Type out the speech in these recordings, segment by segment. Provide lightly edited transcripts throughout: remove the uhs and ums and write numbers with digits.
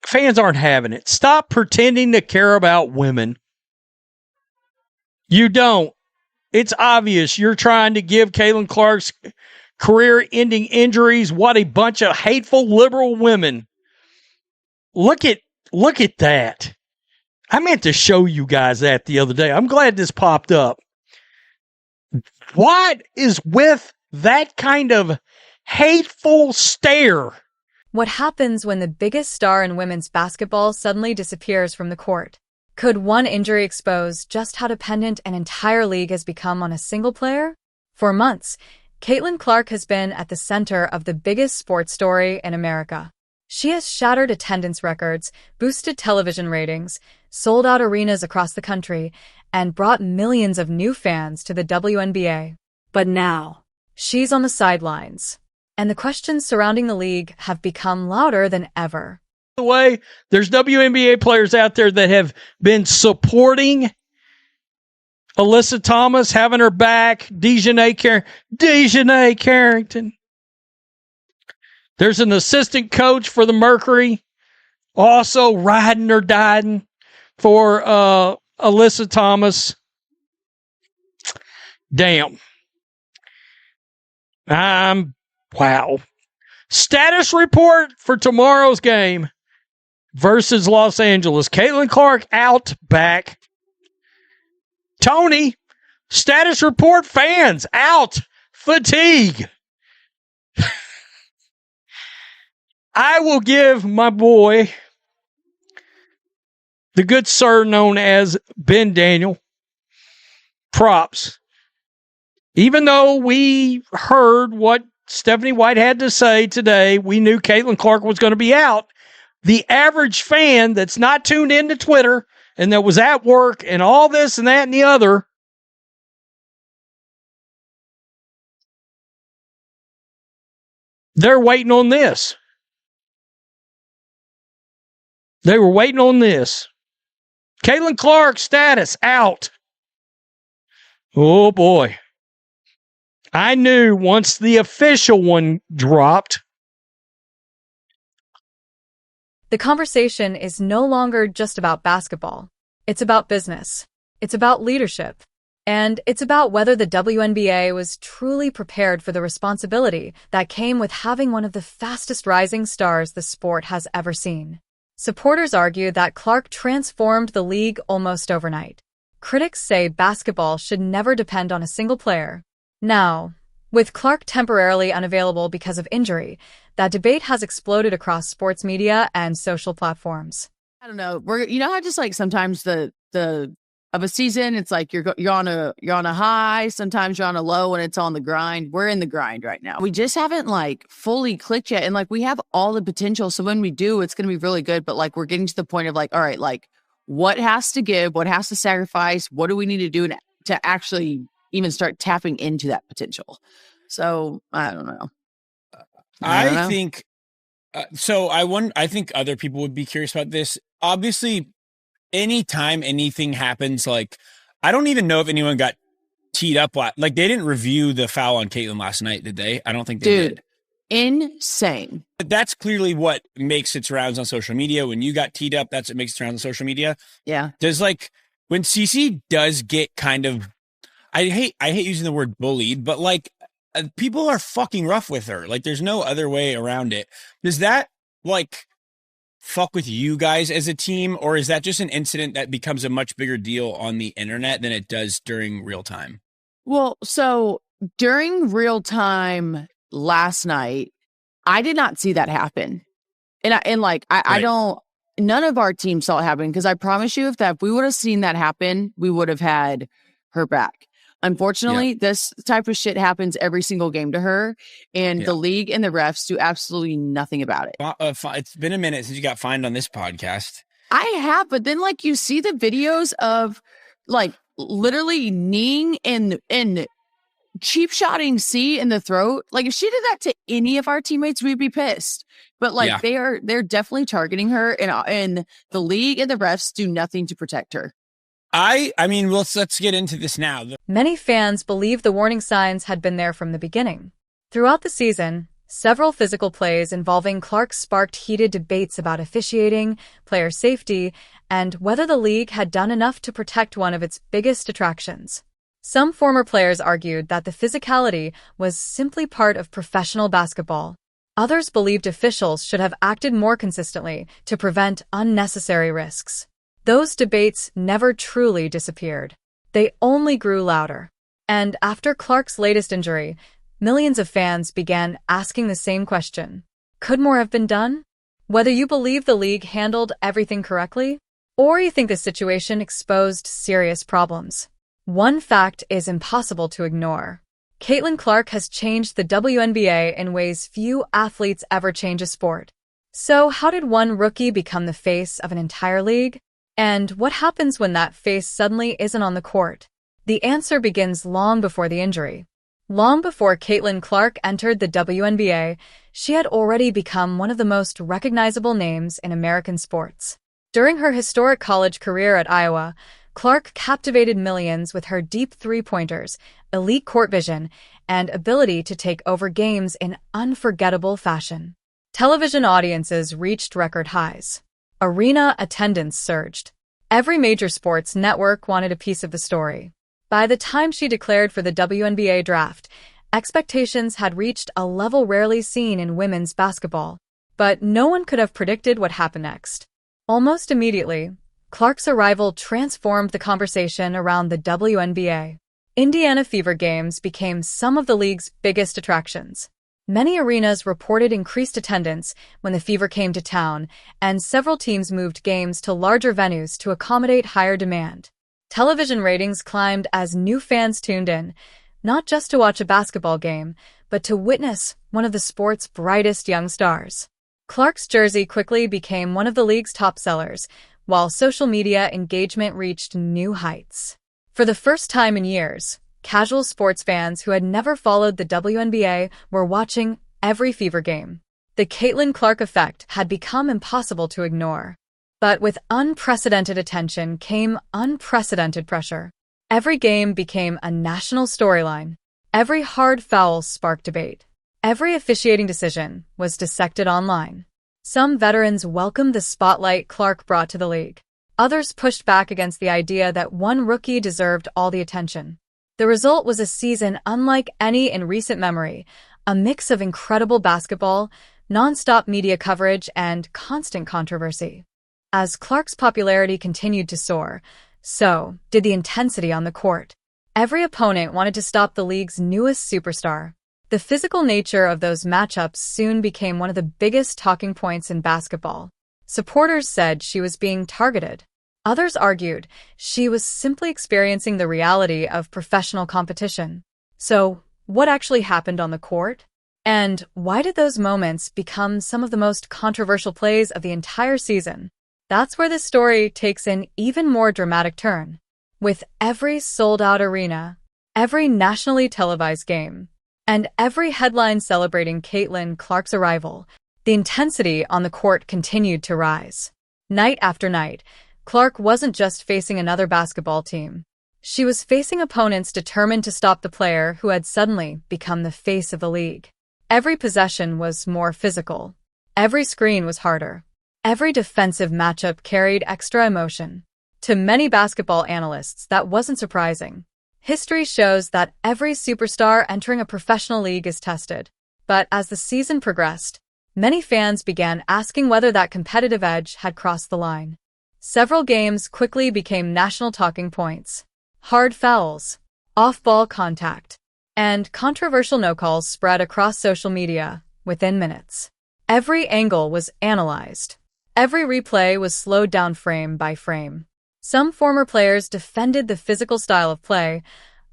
Fans aren't having it. Stop pretending to care about women. You don't. It's obvious you're trying to give Caitlin Clark's career-ending injuries. What a bunch of hateful liberal women. Look at that. I meant to show you guys that the other day. I'm glad this popped up. What is with that kind of hateful stare? What happens when the biggest star in women's basketball suddenly disappears from the court? Could one injury expose just how dependent an entire league has become on a single player? For months, Caitlin Clark has been at the center of the biggest sports story in America. She has shattered attendance records, boosted television ratings, sold out arenas across the country, and brought millions of new fans to the WNBA. But now, she's on the sidelines, and the questions surrounding the league have become louder than ever. The way, there's WNBA players out there that have been supporting Alyssa Thomas, having her back, Dejanay Carrington. There's an assistant coach for the Mercury, also riding or dying for Alyssa Thomas. Damn. Wow. Status report for tomorrow's game versus Los Angeles. Caitlin Clark out back. Tony, status report, fans out. Fatigue. I will give my boy, the good sir known as Ben Daniel, props. Even though we heard what Stephanie White had to say today, we knew Caitlin Clark was going to be out. The average fan that's not tuned into Twitter and that was at work and all this and that and the other, they're waiting on this. They were waiting on this. Caitlin Clark status out. Oh boy. I knew once the official one dropped. The conversation is no longer just about basketball. It's about business. It's about leadership. And it's about whether the WNBA was truly prepared for the responsibility that came with having one of the fastest rising stars the sport has ever seen. Supporters argue that Clark transformed the league almost overnight. Critics say basketball should never depend on a single player. Now, with Clark temporarily unavailable because of injury, that debate has exploded across sports media and social platforms. I don't know. You know how just like sometimes the of a season, it's like you're on a high, sometimes you're on a low, and it's on the grind. We're in the grind right now. We just haven't like fully clicked yet, and like we have all the potential. So when we do, it's going to be really good. But like we're getting to the point of like, all right, like what has to give, what has to sacrifice, what do we need to do to actually even start tapping into that potential? So I don't know. I think so. I think other people would be curious about this. Obviously, anytime anything happens, like I don't even know if anyone got teed up. Like they didn't review the foul on Caitlin last night, did they? I don't think they did. Insane. But that's clearly what makes its rounds on social media. When you got teed up, that's what makes its rounds on social media. Yeah. Does like when CC does get kind of, I hate using the word bullied, but like people are fucking rough with her. Like there's no other way around it. Does that like fuck with you guys as a team, or is that just an incident that becomes a much bigger deal on the internet than it does during real time? Well, so during real time last night, I did not see that happen. I don't, none of our team saw it happen, because I promise you, if we would have seen that happen, we would have had her back. Unfortunately, this type of shit happens every single game to her, and the league and the refs do absolutely nothing about it. It's been a minute since you got fined on this podcast. I have, but then like you see the videos of like literally kneeing and cheap shotting C in the throat. Like if she did that to any of our teammates, we'd be pissed. But like they're definitely targeting her, and the league and the refs do nothing to protect her. I mean, let's get into this now. Many fans believe the warning signs had been there from the beginning. Throughout the season, Several physical plays involving Clark sparked heated debates about officiating, player safety, and whether the league had done enough to protect one of its biggest attractions. Some former players argued that the physicality was simply part of professional basketball. Others believed officials should have acted more consistently to prevent unnecessary risks. Those debates never truly disappeared. They only grew louder. And after Clark's latest injury, millions of fans began asking the same question. Could more have been done? Whether you believe the league handled everything correctly, or you think the situation exposed serious problems, one fact is impossible to ignore. Caitlin Clark has changed the WNBA in ways few athletes ever change a sport. So how did one rookie become the face of an entire league? And what happens when that face suddenly isn't on the court? The answer begins long before the injury. Long before Caitlin Clark entered the WNBA, she had already become one of the most recognizable names in American sports. During her historic college career at Iowa, Clark captivated millions with her deep three-pointers, elite court vision, and ability to take over games in unforgettable fashion. Television audiences reached record highs. Arena attendance surged. Every major sports network wanted a piece of the story. By the time she declared for the WNBA draft, expectations had reached a level rarely seen in women's basketball. But no one could have predicted what happened next. Almost immediately, Clark's arrival transformed the conversation around the WNBA. Indiana Fever games became some of the league's biggest attractions. Many arenas reported increased attendance when the Fever came to town, and several teams moved games to larger venues to accommodate higher demand. Television ratings climbed as new fans tuned in, not just to watch a basketball game, but to witness one of the sport's brightest young stars. Clark's jersey quickly became one of the league's top sellers, while social media engagement reached new heights. For the first time in years, casual sports fans who had never followed the WNBA were watching every Fever game. The Caitlin Clark effect had become impossible to ignore. But with unprecedented attention came unprecedented pressure. Every game became a national storyline. Every hard foul sparked debate. Every officiating decision was dissected online. Some veterans welcomed the spotlight Clark brought to the league. Others pushed back against the idea that one rookie deserved all the attention. The result was a season unlike any in recent memory, a mix of incredible basketball, non-stop media coverage, and constant controversy. As Clark's popularity continued to soar, so did the intensity on the court. Every opponent wanted to stop the league's newest superstar. The physical nature of those matchups soon became one of the biggest talking points in basketball. Supporters said she was being targeted. Others argued she was simply experiencing the reality of professional competition. So, what actually happened on the court? And why did those moments become some of the most controversial plays of the entire season? That's where this story takes an even more dramatic turn. With every sold-out arena, every nationally televised game, and every headline celebrating Caitlin Clark's arrival, the intensity on the court continued to rise. Night after night, Clark wasn't just facing another basketball team. She was facing opponents determined to stop the player who had suddenly become the face of the league. Every possession was more physical. Every screen was harder. Every defensive matchup carried extra emotion. To many basketball analysts, that wasn't surprising. History shows that every superstar entering a professional league is tested. But as the season progressed, many fans began asking whether that competitive edge had crossed the line. Several games quickly became national talking points. Hard fouls, off-ball contact, and controversial no-calls spread across social media within minutes. Every angle was analyzed. Every replay was slowed down frame by frame. Some former players defended the physical style of play,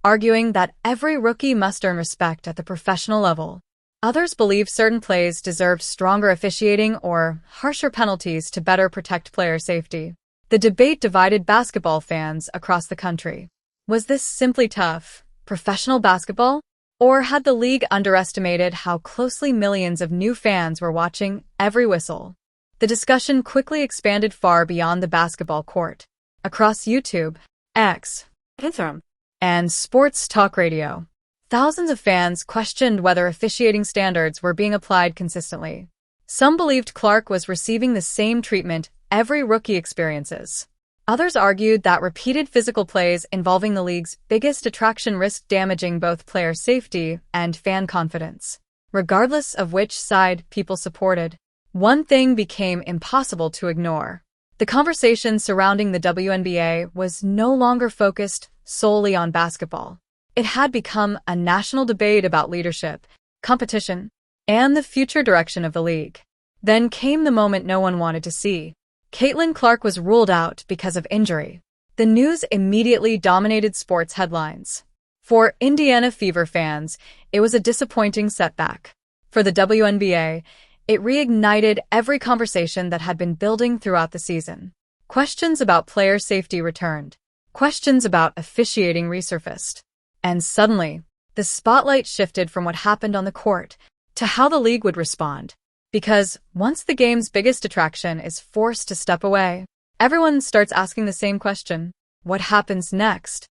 arguing that every rookie must earn respect at the professional level. Others believed certain plays deserved stronger officiating or harsher penalties to better protect player safety. The debate divided basketball fans across the country. Was this simply tough, professional basketball? Or had the league underestimated how closely millions of new fans were watching every whistle? The discussion quickly expanded far beyond the basketball court. Across YouTube, X, Instagram, and sports talk radio, thousands of fans questioned whether officiating standards were being applied consistently. Some believed Clark was receiving the same treatment every rookie experiences. Others argued that repeated physical plays involving the league's biggest attraction risked damaging both player safety and fan confidence. Regardless of which side people supported, one thing became impossible to ignore. The conversation surrounding the WNBA was no longer focused solely on basketball. It had become a national debate about leadership, competition, and the future direction of the league. Then came the moment no one wanted to see. Caitlin Clark was ruled out because of injury. The news immediately dominated sports headlines. For Indiana Fever fans, it was a disappointing setback. For the WNBA, it reignited every conversation that had been building throughout the season. Questions about player safety returned. Questions about officiating resurfaced. And suddenly, the spotlight shifted from what happened on the court to how the league would respond. Because once the game's biggest attraction is forced to step away, everyone starts asking the same question: what happens next?